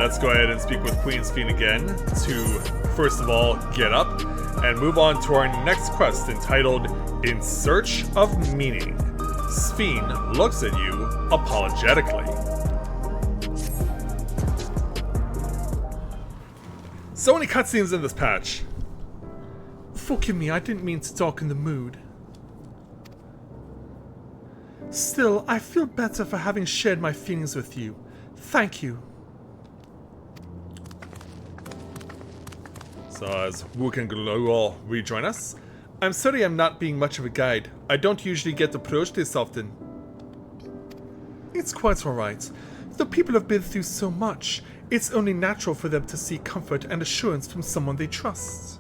let's go ahead and speak with Queen Sphene again to, first of all, get up and move on to our next quest entitled In Search of Meaning. Sphene looks at you apologetically. So many cutscenes in this patch. Forgive me, I didn't mean to darken the mood. Still, I feel better for having shared my feelings with you. Thank you. So as Wook and Glowall rejoin us, I'm sorry I'm not being much of a guide. I don't usually get approached this often. It's quite alright. Though people have been through so much, it's only natural for them to seek comfort and assurance from someone they trust.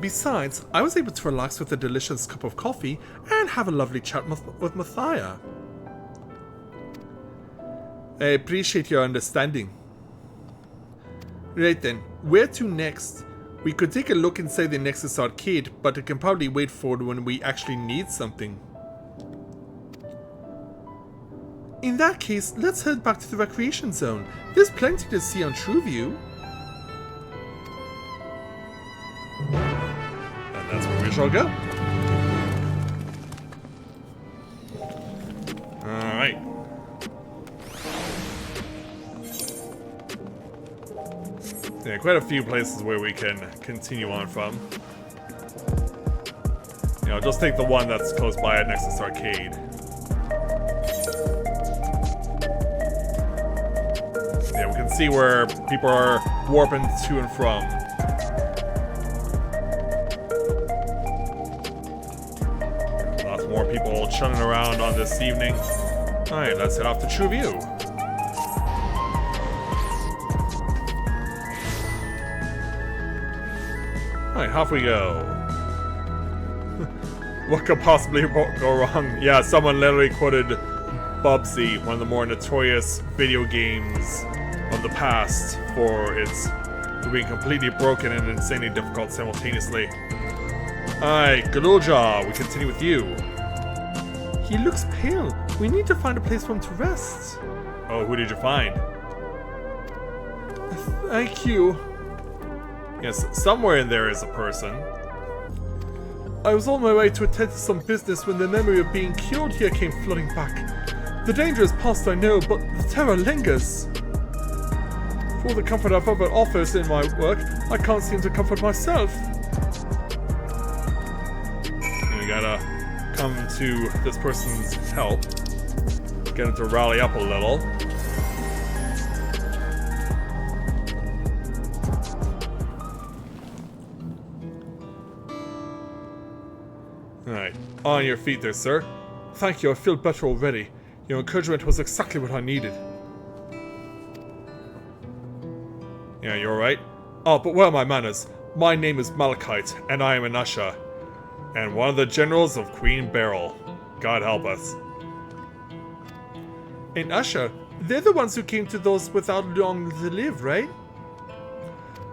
Besides, I was able to relax with a delicious cup of coffee and have a lovely chat with Mathia. I appreciate your understanding. Right then, where to next? We could take a look inside the Nexus arcade, but it can probably wait for when we actually need something. In that case, let's head back to the recreation zone. There's plenty to see on TrueView. And that's where we shall go. Alright. Yeah, quite a few places where we can continue on from. You know, just take the one that's close by at Nexus Arcade. Yeah, we can see where people are warping to and from. Lots more people chilling around on this evening. Alright, let's head off to TrueView. Alright, off we go. What could possibly go wrong? Yeah, someone literally quoted Bubsy, one of the more notorious video games of the past, for being completely broken and insanely difficult simultaneously. Alright, Galulja, we continue with you. He looks pale. We need to find a place for him to rest. Oh, who did you find? Thank you. Yes, somewhere in there is a person. I was on my way to attend to some business when the memory of being killed here came flooding back. The danger is past, I know, but the terror lingers. For all the comfort I've ever offered in my work, I can't seem to comfort myself. We gotta come to this person's help. Get him to rally up a little. Alright, on your feet there, sir. Thank you, I feel better already. Your encouragement was exactly what I needed. Yeah, you alright? Oh, but where are my manners? My name is Malachite, And I am an usher. And one of the generals of Queen Beryl. God help us. An usher? They're the ones who came to those without long to live, right?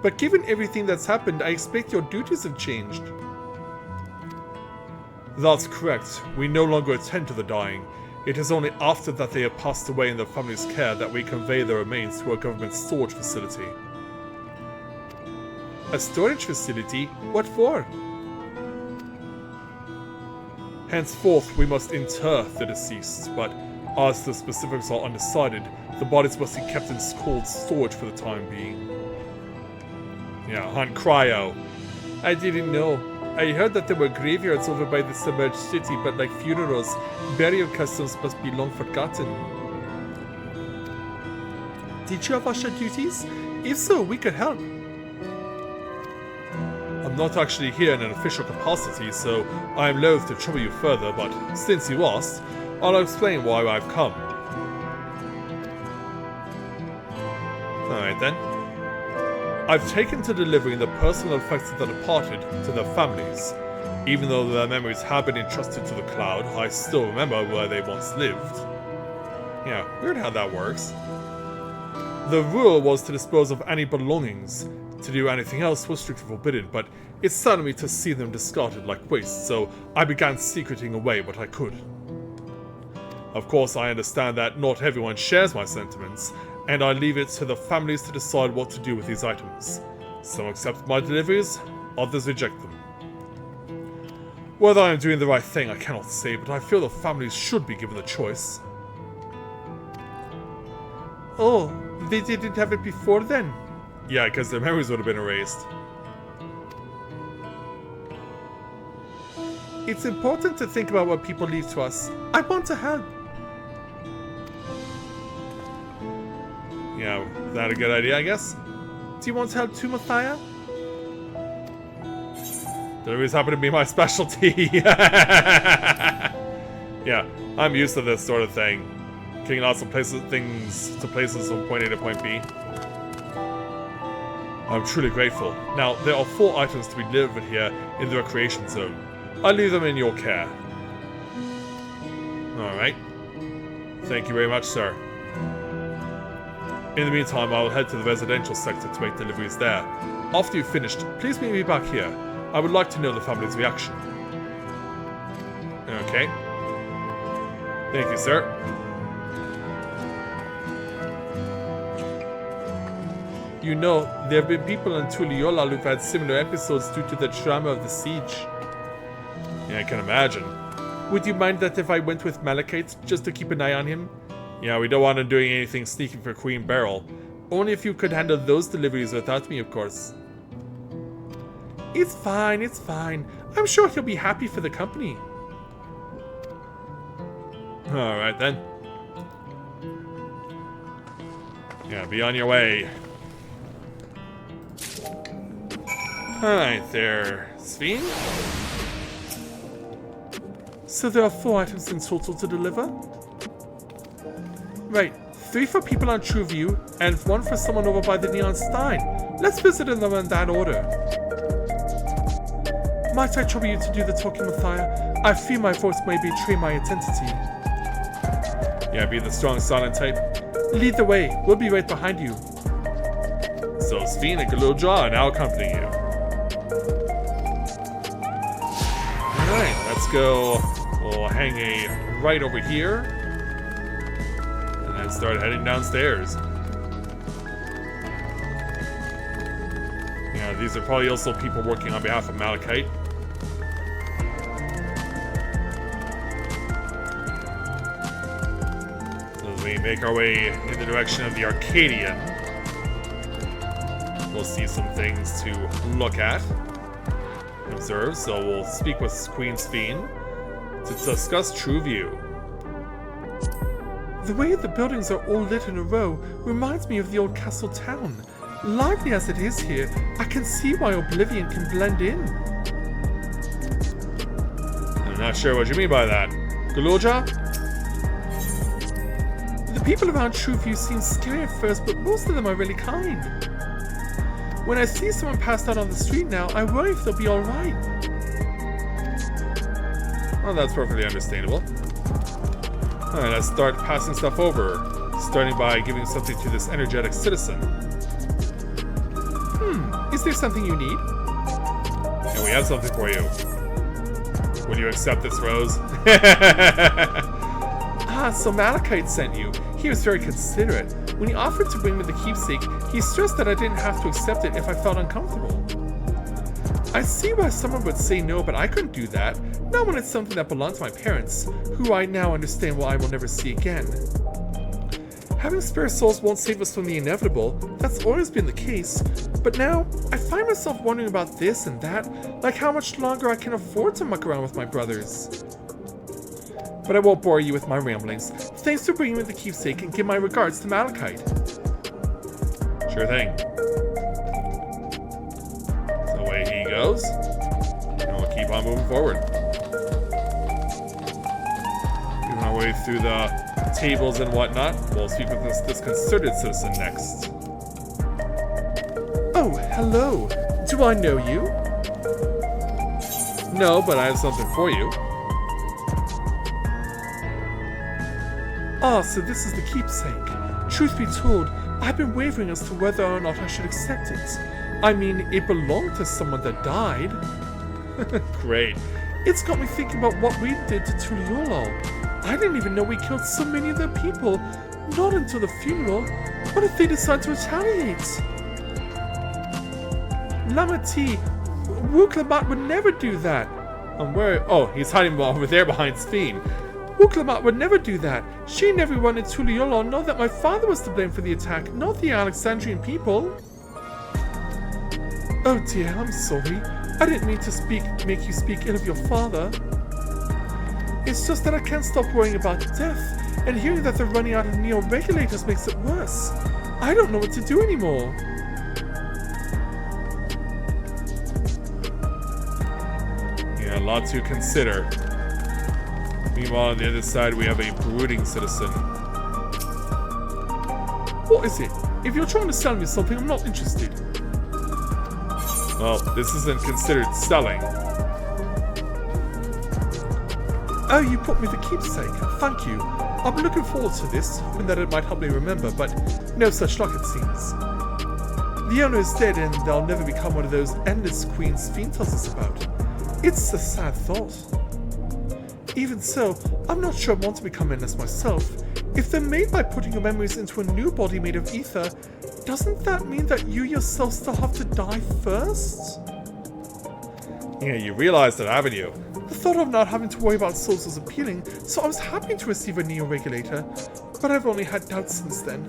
But given everything that's happened, I expect your duties have changed. That's correct. We no longer attend to the dying. It is only after that they have passed away in their family's care that we convey their remains to a government storage facility. A storage facility? What for? Henceforth, we must inter the deceased, but as the specifics are undecided, the bodies must be kept in cold storage for the time being. Yeah, on cryo. I didn't know. I heard that there were graveyards over by the submerged city, but like funerals, burial customs must be long forgotten. Did you have usher duties? If so, we could help. I'm not actually here in an official capacity, so I am loath to trouble you further, but since you asked, I'll explain why I've come. Alright then. I've taken to delivering the personal effects of the departed to their families. Even though their memories have been entrusted to the cloud, I still remember where they once lived. Yeah, weird how that works. The rule was to dispose of any belongings. To do anything else was strictly forbidden, but it saddened me to see them discarded like waste, so I began secreting away what I could. Of course, I understand that not everyone shares my sentiments, and I leave it to the families to decide what to do with these items. Some accept my deliveries, others reject them. Whether I am doing the right thing, I cannot say, but I feel the families should be given the choice. Oh, they didn't have it before then? Yeah, because their memories would have been erased. It's important to think about what people leave to us. I want to help. Yeah, is that a good idea, I guess? Do you want to help too, Mathia? Deliveries happen to be my specialty. Yeah, I'm used to this sort of thing. Getting lots of things to places from point A to point B. I'm truly grateful. Now, there are 4 items to be delivered here in the recreation zone. I leave them in your care. Alright. Thank you very much, sir. In the meantime, I will head to the residential sector to make deliveries there. After you've finished, please meet me back here. I would like to know the family's reaction. Okay. Thank you, sir. You know, there have been people in Tuliyollal who've had similar episodes due to the trauma of the siege. Yeah, I can imagine. Would you mind that if I went with Malachite, just to keep an eye on him? Yeah, we don't want him doing anything sneaking for Queen Beryl. Only if you could handle those deliveries without me, of course. It's fine, it's fine. I'm sure he'll be happy for the company. Alright then. Yeah, be on your way. Alright there, Sven. So there are 4 items in total to deliver? Right, 3 for people on Trueview, and 1 for someone over by the Neon Stein. Let's visit them in that order. Might I trouble you to do the talking, Mathia? I fear my voice may betray my identity. Yeah, be the strong silent type. Lead the way, we'll be right behind you. So Sven and Galilja are now accompanying you. Alright, let's go. We'll hang a right over here. And then start heading downstairs. Yeah, these are probably also people working on behalf of Malachite. So as we make our way in the direction of the Arcadian, we'll see some things to look at and observe. So we'll speak with Queen Sven to discuss Trueview. The way the buildings are all lit in a row reminds me of the old castle town. Lively as it is here, I can see why Oblivion can blend in. I'm not sure what you mean by that. Galilja? The people around Trueview seem scary at first, but most of them are really kind. When I see someone passed out on the street now, I worry if they'll be alright. Well, that's perfectly understandable. Alright, let's start passing stuff over. Starting by giving something to this energetic citizen. Is there something you need? And we have something for you. Will you accept this, Rose? Ah, so Malachite sent you. He was very considerate. When he offered to bring me the keepsake, he stressed that I didn't have to accept it if I felt uncomfortable. I see why someone would say no, but I couldn't do that. Not when it's something that belonged to my parents, who I now understand I will never see again. Having spare souls won't save us from the inevitable. That's always been the case. But now, I find myself wondering about this and that, like how much longer I can afford to muck around with my brothers. But I won't bore you with my ramblings. Thanks for bringing me the keepsake, and give my regards to Malachite. Sure thing. So away he goes. And we'll keep on moving forward. Moving our way through the tables and whatnot. We'll speak with this disconcerted citizen next. Oh, hello. Do I know you? No, but I have something for you. Ah, so this is the keepsake. Truth be told, I've been wavering as to whether or not I should accept it. I mean, it belonged to someone that died. Great. It's got me thinking about what we did to Tuliyollal. I didn't even know we killed so many of their people. Not until the funeral. What if they decide to retaliate? Lamati, Wuklamat would never do that. And where? Oh, he's hiding over there behind Sphene. Wuklamat would never do that. She and everyone in Tuliolon know that my father was to blame for the attack, not the Alexandrian people. Oh dear, I'm sorry. I didn't mean to make you speak ill of your father. It's just that I can't stop worrying about death, and hearing that they're running out of neo-regulators makes it worse. I don't know what to do anymore. Yeah, a lot to consider. Meanwhile, on the other side, we have a brooding citizen. What is it? If you're trying to sell me something, I'm not interested. Well, this isn't considered selling. Oh, you brought me the keepsake. Thank you. I've been looking forward to this, hoping that it might help me remember, but no such luck it seems. The owner is dead and they'll never become one of those endless queens Fiend tells us about. It's a sad thought. Even so, I'm not sure I want to become endless myself. If they're made by putting your memories into a new body made of ether, doesn't that mean that you yourself still have to die first? Yeah, you realize that, haven't you? The thought of not having to worry about souls was appealing, so I was happy to receive a neo-regulator, but I've only had doubts since then.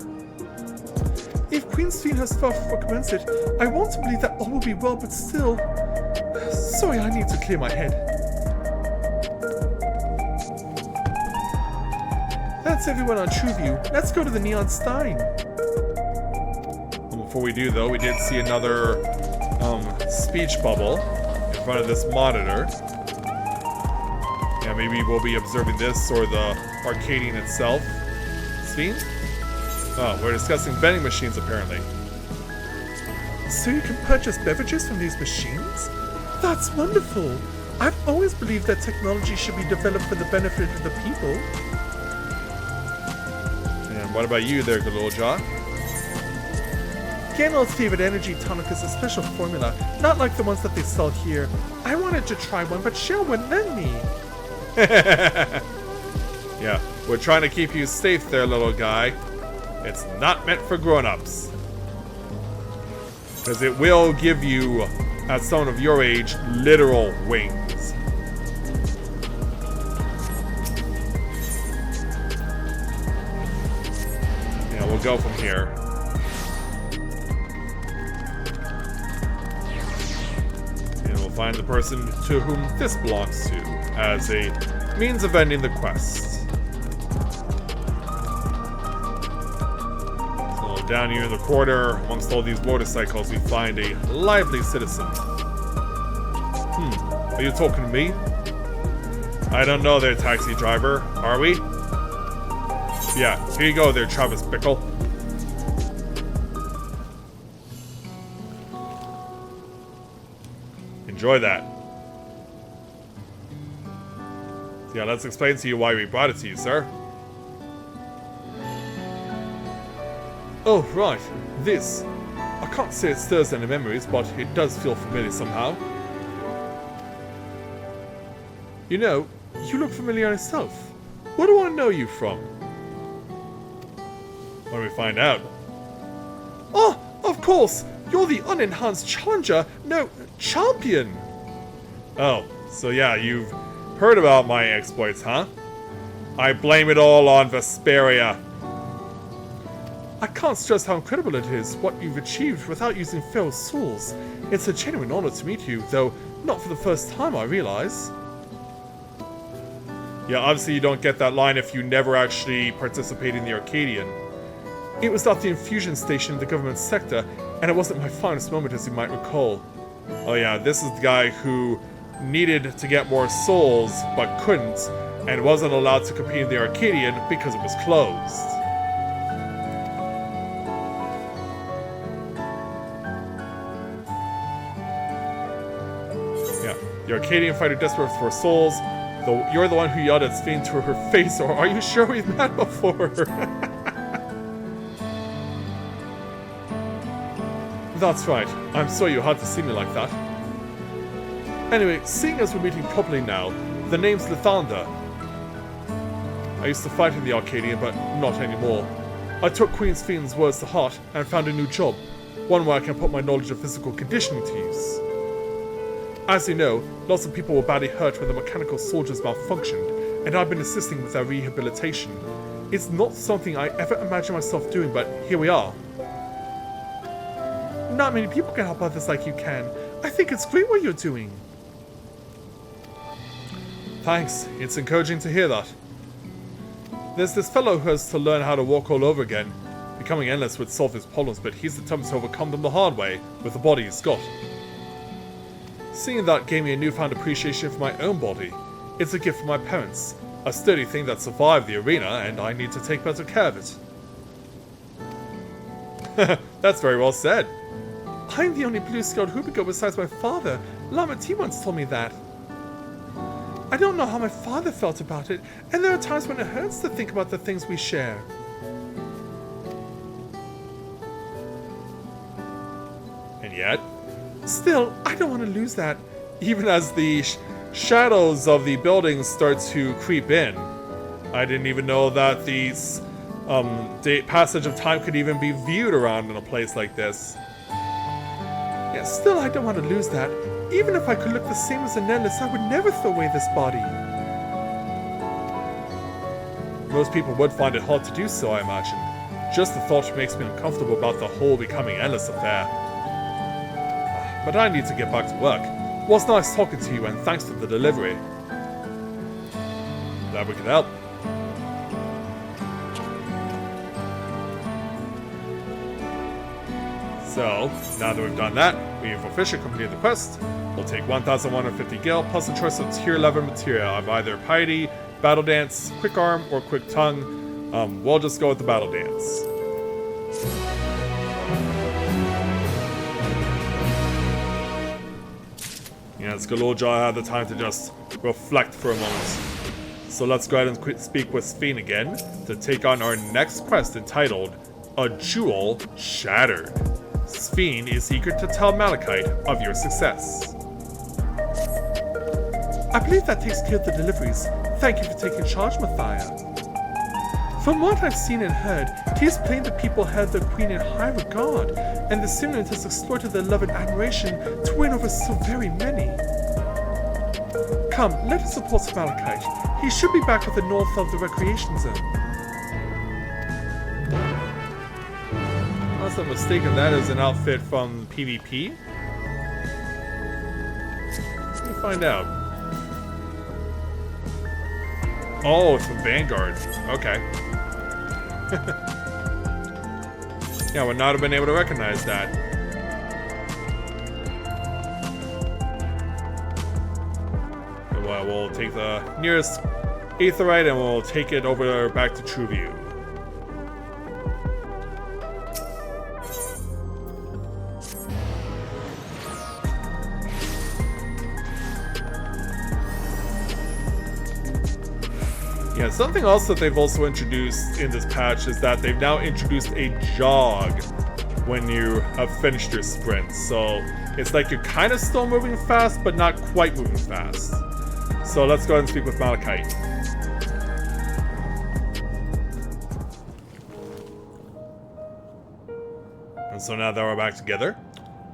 If Queen's Fiend herself recommends it, I want to believe that all will be well, but still... Sorry, I need to clear my head. That's everyone on Trueview. Let's go to the Neon Stein. Before we do, though, we did see another speech bubble in front of this monitor. Yeah, maybe we'll be observing this or the Arcadian itself. Sphene? Oh, we're discussing vending machines, apparently. So you can purchase beverages from these machines? That's wonderful! I've always believed that technology should be developed for the benefit of the people. And what about you there, good little Jaw? Gandalf's favorite energy tonic is a special formula, not like the ones that they sell here. I wanted to try one, but Shell wouldn't let me. Yeah, we're trying to keep you safe there, little guy. It's not meant for grown-ups. Because it will give you, at someone of your age, literal wings. Yeah, we'll go from here. And we'll find the person to whom this belongs to, as a means of ending the quest. So down here in the corner, amongst all these motorcycles, we find a lively citizen. Are you talking to me? I don't know there, taxi driver. Are we? Yeah, here you go there, Travis Bickle. Enjoy that. Yeah, let's explain to you why we brought it to you, sir. Oh, right. This. I can't say it stirs any memories, but it does feel familiar somehow. You know, you look familiar yourself. Where do I know you from? When we find out. Oh, of course! You're the unenhanced challenger! No, champion! Oh, so yeah, you've heard about my exploits, huh? I blame it all on Vesperia. I can't stress how incredible it is what you've achieved without using feral souls. It's a genuine honor to meet you, though not for the first time, I realize. Yeah, obviously you don't get that line if you never actually participate in the Arcadian. It was at the infusion station in the government sector, and it wasn't my finest moment, as you might recall. Oh yeah, this is the guy who needed to get more souls, but couldn't, and wasn't allowed to compete in the Arcadian because it was closed. Yeah, the Arcadian fighter desperate for souls, though you're the one who yelled at Sphene to her face, or are you sure we've met before? That's right. I'm sorry you had to see me like that. Anyway, seeing as we're meeting properly now, the name's Lathander. I used to fight in the Arcadian, but not anymore. I took Queen Sphyn's words to heart and found a new job, one where I can put my knowledge of physical conditioning to use. As you know, lots of people were badly hurt when the mechanical soldiers malfunctioned, and I've been assisting with their rehabilitation. It's not something I ever imagined myself doing, but here we are. Not many people can help others like you can. I think it's great what you're doing. Thanks, it's encouraging to hear that. There's this fellow who has to learn how to walk all over again. Becoming endless would solve his problems, but he's determined to overcome them the hard way, with the body he's got. Seeing that gave me a newfound appreciation for my own body. It's a gift from my parents, a sturdy thing that survived the arena, and I need to take better care of it. That's very well said. I'm the only blue-scaled Hoopigo besides my father. Lama T once told me that. I don't know how my father felt about it, and there are times when it hurts to think about the things we share. And yet? Still, I don't want to lose that. Even as the shadows of the buildings start to creep in. I didn't even know that the passage of time could even be viewed around in a place like this. Yeah, still, I don't want to lose that. Even if I could look the same as an endless, I would never throw away this body. Most people would find it hard to do so, I imagine. Just the thought makes me uncomfortable about the whole becoming endless affair. But I need to get back to work. It was nice talking to you, and thanks for the delivery. Glad we could help. So, now that we've done that, we've officially completed the quest. We'll take 1,150 gil plus a choice of tier 11 material of either Piety, Battle Dance, Quick Arm, or Quick Tongue. We'll just go with the Battle Dance. Yeah, it's good old Jaw had the time to just reflect for a moment. So let's go ahead and speak with Sphyn again to take on our next quest entitled A Jewel Shattered. Sphyn is eager to tell Malachite of your success. I believe that takes care of the deliveries. Thank you for taking charge, Mathia. From what I've seen and heard, it is plain the people held the Queen in high regard, and the Simulant has exploited their love and admiration to win over so very many. Come, let us support Malachite. He should be back with the north of the recreation zone. Unless I'm mistaken, that is an outfit from PvP. Let me find out. Oh, it's from Vanguard. Okay. Yeah, I would not have been able to recognize that. Well, we'll take the nearest Aetherite and we'll take it over back to Trueview. Yeah, something else that they've also introduced in this patch is that they've now introduced a jog when you have finished your sprint. So it's like you're kind of still moving fast, but not quite moving fast. So let's go ahead and speak with Malachite. And so now that we're back together,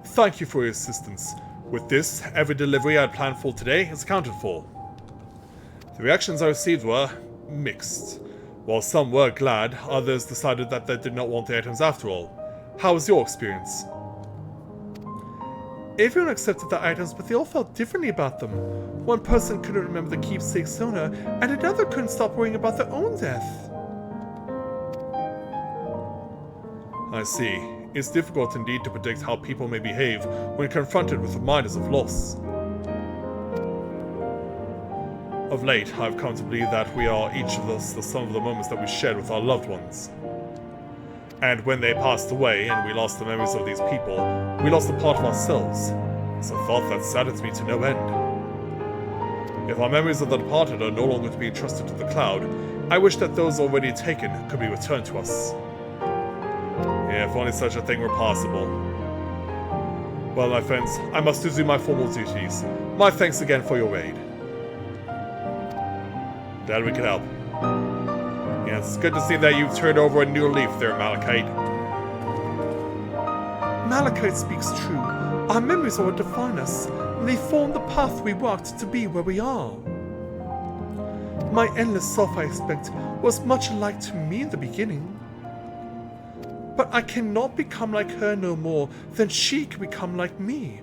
thank you for your assistance. With this, every delivery I had planned for today is accounted for. The reactions I received were mixed. While some were glad, others decided that they did not want the items after all. How was your experience? Everyone accepted the items, but they all felt differently about them. One person couldn't remember the keepsake's owner, and another couldn't stop worrying about their own death. I see. It's difficult indeed to predict how people may behave when confronted with reminders of loss. Of late, I've come to believe that we are each of us the sum of the moments that we shared with our loved ones. And when they passed away and we lost the memories of these people, we lost a part of ourselves. It's a thought that saddens me to no end. If our memories of the departed are no longer to be entrusted to the cloud, I wish that those already taken could be returned to us. If only such a thing were possible. Well, my friends, I must resume my formal duties. My thanks again for your aid. Glad we could help. Yeah, it's good to see that you've turned over a new leaf there, Malachite. Malachite speaks true. Our memories are what define us, and they form the path we walked to be where we are. My endless self, I expect, was much alike to me in the beginning. But I cannot become like her no more than she can become like me.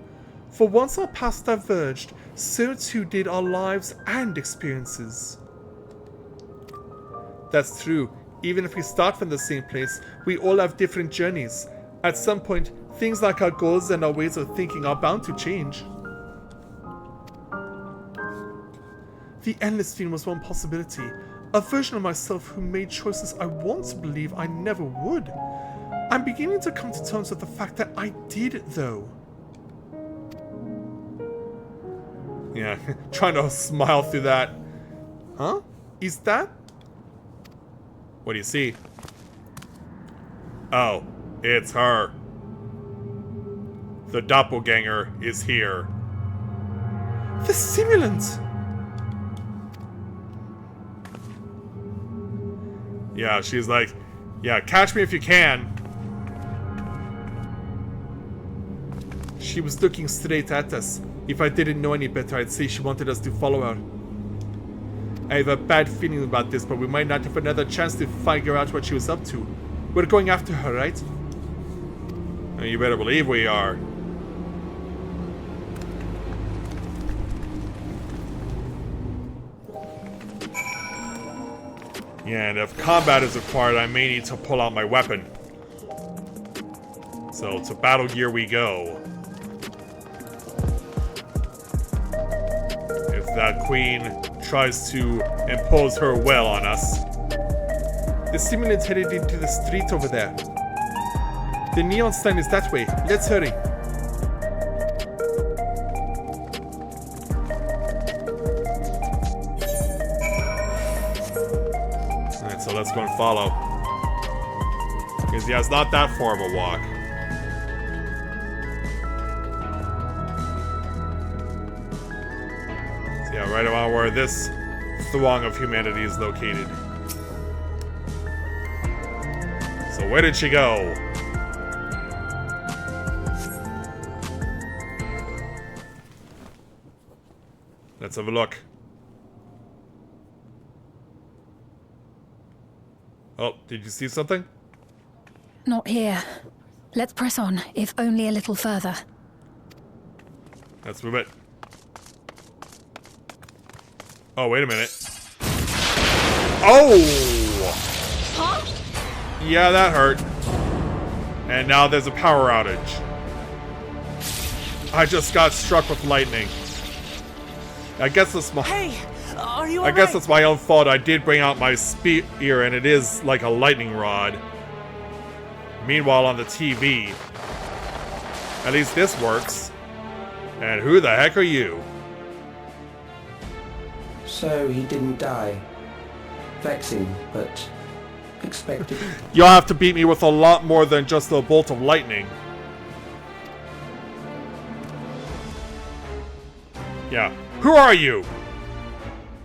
For once our paths diverged, so too did our lives and experiences. That's true. Even if we start from the same place, we all have different journeys. At some point, things like our goals and our ways of thinking are bound to change. The Endless Fiend was one possibility. A version of myself who made choices I want to believe I never would. I'm beginning to come to terms with the fact that I did, though. Yeah, trying to smile through that. Huh? Is that? What do you see? Oh, it's her. The doppelganger is here. The simulant! Yeah, she's like, yeah, catch me if you can. She was looking straight at us. If I didn't know any better, I'd say she wanted us to follow her. I have a bad feeling about this, but we might not have another chance to figure out what she was up to. We're going after her, right? You better believe we are. Yeah, and if combat is required, I may need to pull out my weapon. So, to battle gear we go. If that queen tries to impose her will on us. The simulant's headed into the street over there. The neon sign is that way. Let's hurry. Alright, so let's go and follow. Because yeah, it's not that far of a walk. So yeah, right about where this throng of humanity is located. So where did she go? Let's have a look. Oh, did you see something? Not here. Let's press on, if only a little further. Let's move it. Oh, wait a minute. Oh! Huh? Yeah, that hurt. And now there's a power outage. I just got struck with lightning. I guess that's my... Hey, are you I guess that's my own fault. I did bring out my spear, and it is like a lightning rod. Meanwhile, on the TV, at least this works. And who the heck are you? So he didn't die. Vexing, but expected. You'll have to beat me with a lot more than just a bolt of lightning. Yeah. Who are you?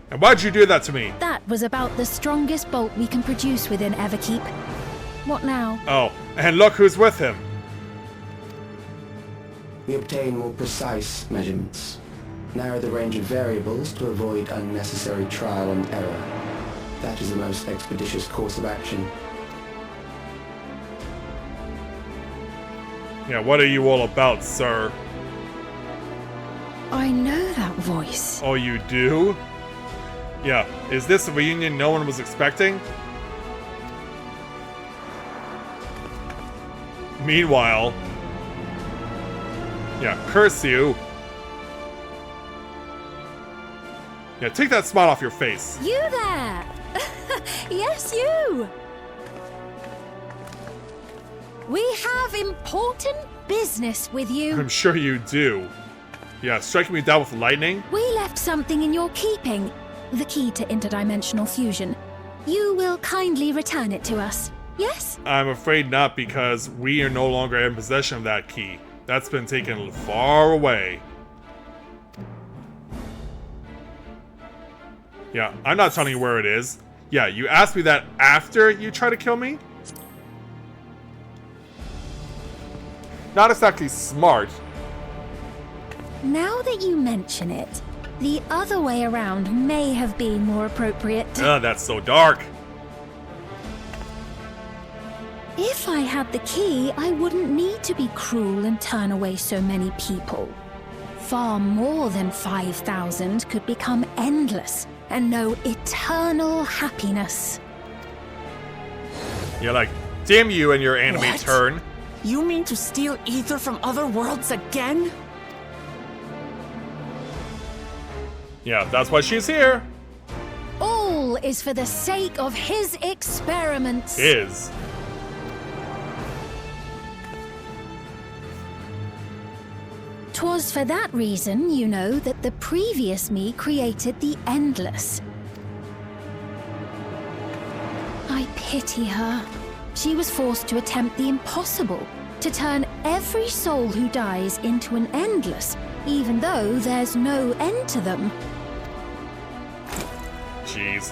And why'd you do that to me? That was about the strongest bolt we can produce within Everkeep. What now? Oh, and look who's with him. We obtain more precise measurements. Narrow the range of variables to avoid unnecessary trial and error. That is the most expeditious course of action. Yeah, what are you all about, sir? I know that voice. Oh, you do? Yeah, is this a reunion no one was expecting? Meanwhile... Yeah, curse you. Yeah, take that smile off your face. You there! Yes, you! We have important business with you. I'm sure you do. Yeah, striking me down with lightning? We left something in your keeping. The key to interdimensional fusion. You will kindly return it to us, yes? I'm afraid not, because we are no longer in possession of that key. That's been taken far away. Yeah, I'm not telling you where it is. Yeah, you asked me that after you try to kill me? Not exactly smart. Now that you mention it, the other way around may have been more appropriate. That's so dark. If I had the key, I wouldn't need to be cruel and turn away so many people. Far more than 5,000 could become endless and know eternal happiness. You're like, damn you and your anime What? turn. You mean to steal ether from other worlds again? Yeah, that's why she's here. All is for the sake of his experiments. Is. Twas for that reason, you know, that the previous me created the Endless. I pity her. She was forced to attempt the impossible, to turn every soul who dies into an Endless, even though there's no end to them. Jeez.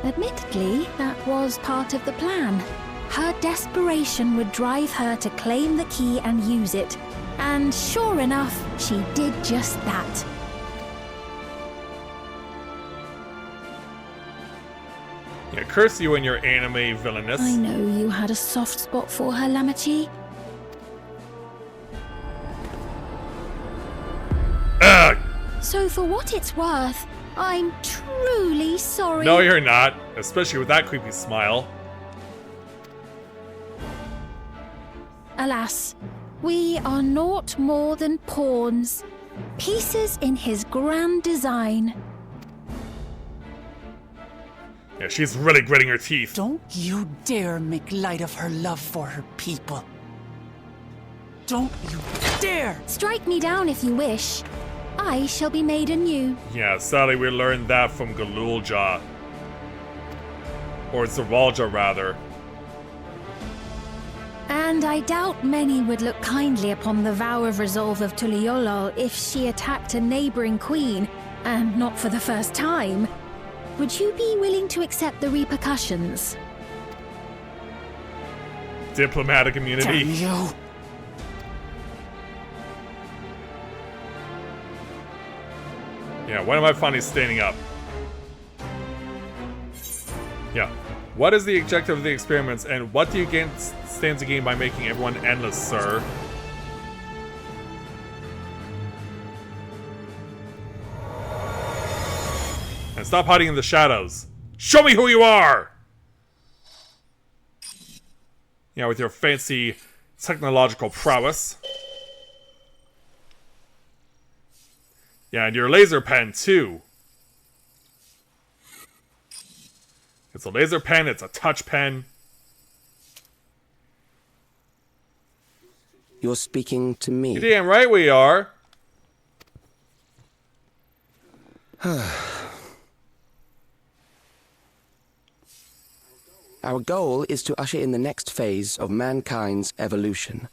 Admittedly, that was part of the plan. Her desperation would drive her to claim the key and use it. And sure enough, she did just that. Yeah, curse you and your anime villainess. I know you had a soft spot for her, Lamachi. Ugh! So for what it's worth, I'm truly sorry. No, you're not. Especially with that creepy smile. Alas, we are naught more than pawns, pieces in his grand design. Yeah, she's really gritting her teeth. Don't you dare make light of her love for her people. Don't you dare! Strike me down if you wish. I shall be made anew. Yeah, sadly we learned that from Galulja. Or Zawalja, rather. And I doubt many would look kindly upon the vow of resolve of Tuliolol if she attacked a neighboring queen, and not for the first time. Would you be willing to accept the repercussions? Diplomatic immunity. Damn you! Yeah, when am I finally standing up? Yeah. What is the objective of the experiments, and what do you stand to gain by making everyone endless, sir? And stop hiding in the shadows. Show me who you are! Yeah, with your fancy technological prowess. Yeah, and your laser pen, too. It's a laser pen, it's a touch pen. You're speaking to me. You're damn right we are. Our goal is to usher in the next phase of mankind's evolution.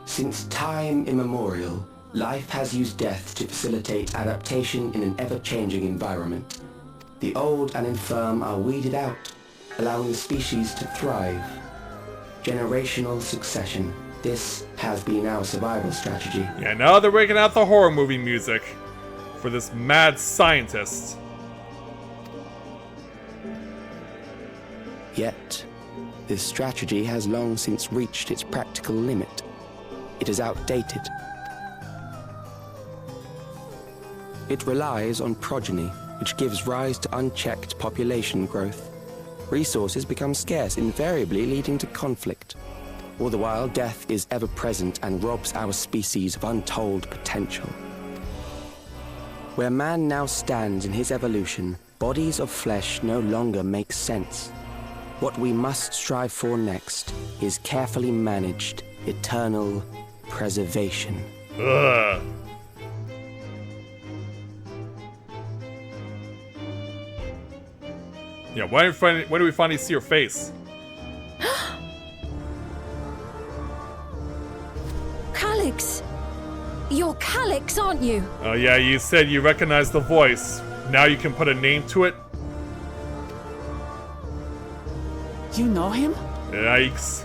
Since time immemorial, life has used death to facilitate adaptation in an ever-changing environment. The old and infirm are weeded out, allowing the species to thrive. Generational succession. This has been our survival strategy. Yeah, now they're breaking out the horror movie music for this mad scientist. Yet, this strategy has long since reached its practical limit. It is outdated. It relies on progeny, which gives rise to unchecked population growth. Resources become scarce, invariably leading to conflict. All the while, death is ever present and robs our species of untold potential. Where man now stands in his evolution, bodies of flesh no longer make sense. What we must strive for next is carefully managed, eternal preservation. Ugh. Yeah, when do we finally see your face? Calyx! You're Calyx, aren't you? Oh yeah, you said you recognized the voice. Now you can put a name to it? You know him? Yikes.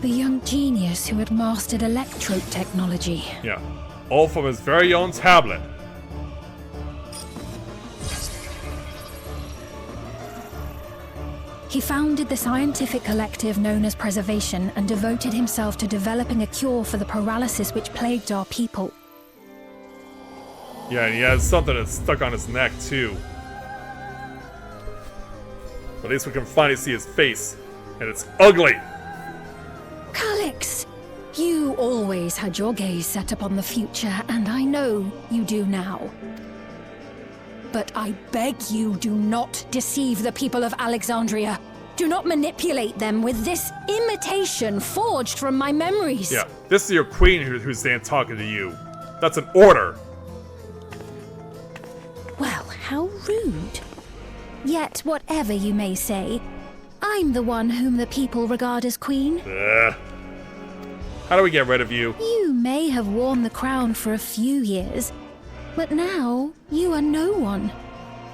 The young genius who had mastered electrode technology. Yeah. All from his very own tablet. He founded the scientific collective known as Preservation and devoted himself to developing a cure for the paralysis which plagued our people. Yeah, and he has something that's stuck on his neck, too. At least we can finally see his face. And it's ugly! Calix, you always had your gaze set upon the future, and I know you do now. But I beg you, do not deceive the people of Alexandria. Do not manipulate them with this imitation forged from my memories. Yeah, this is your queen who's there talking to you. That's an order. Well, how rude. Yet, whatever you may say, I'm the one whom the people regard as queen. How do we get rid of you? You may have worn the crown for a few years, but now you are no one.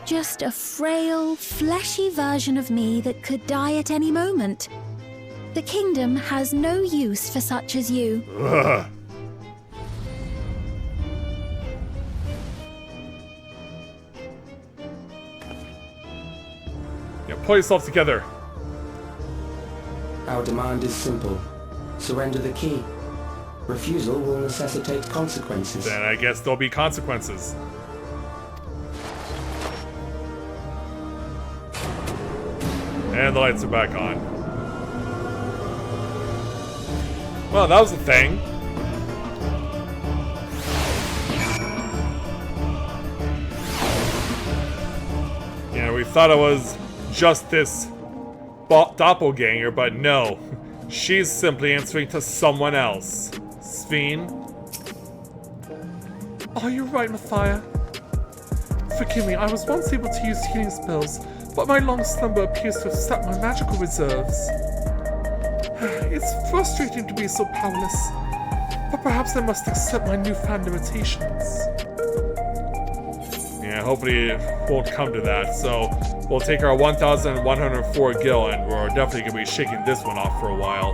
Just a frail, fleshy version of me that could die at any moment. The kingdom has no use for such as you. Ugh. Yeah, pull yourself together. Our demand is simple. Surrender the key. Refusal will necessitate consequences. Then I guess there'll be consequences. And the lights are back on. Well, that was a thing. Yeah, we thought it was just this doppelganger, but no. She's simply answering to someone else. Sphene? Oh, you're right, Mathia. Forgive me, I was once able to use healing spells, but my long slumber appears to have sapped my magical reserves. It's frustrating to be so powerless, but perhaps I must accept my newfound limitations. Yeah, hopefully it won't come to that, so we'll take our 1,104 gil and we're definitely going to be shaking this one off for a while.